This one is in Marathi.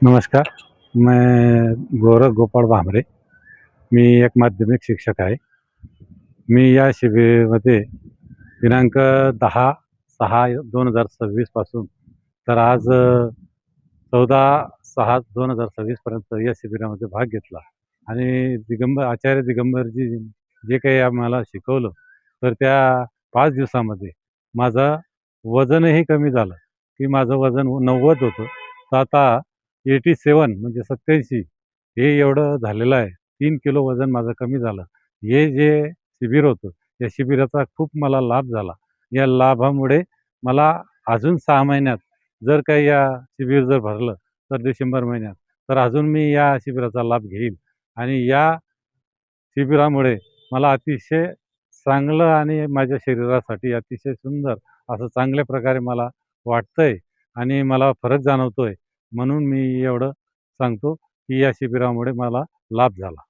नमस्कार. मैं गौरव गोपाळ भांबरे. मी एक माध्यमिक शिक्षक आहे. मी या शिबिरामध्ये दिनांक 10/6/2026 पासून तर आज 14/6/2026 पर्यंत या शिबिरामध्ये भाग घेतला आणि आचार्य दिगंबरजी जे काही आम्हाला शिकवलं, तर त्या 5 दिवसामध्ये माझं वजनही कमी झालं, की माझं वजन 90 होतं. तर आता 87 म्हणजे 87 हे एवढं झालेलं आहे. 3 किलो वजन माझं कमी झालं. हे जे शिबिर होतं, या शिबिराचा खूप मला लाभ झाला. या लाभामुळे मला अजून 6 महिन्यात जर काही या शिबिर जर भरलं, तर डिसेंबर महिन्यात, तर अजून मी या शिबिराचा लाभ घेईल आणि या शिबिरामुळे मला अतिशय चांगलं आणि माझ्या शरीरासाठी अतिशय सुंदर असं चांगल्या प्रकारे मला वाटतंय आणि मला फरक जाणवतोय. म्हणून मी एवढं सांगतो, की या शिबिरामुळे मला लाभ झाला.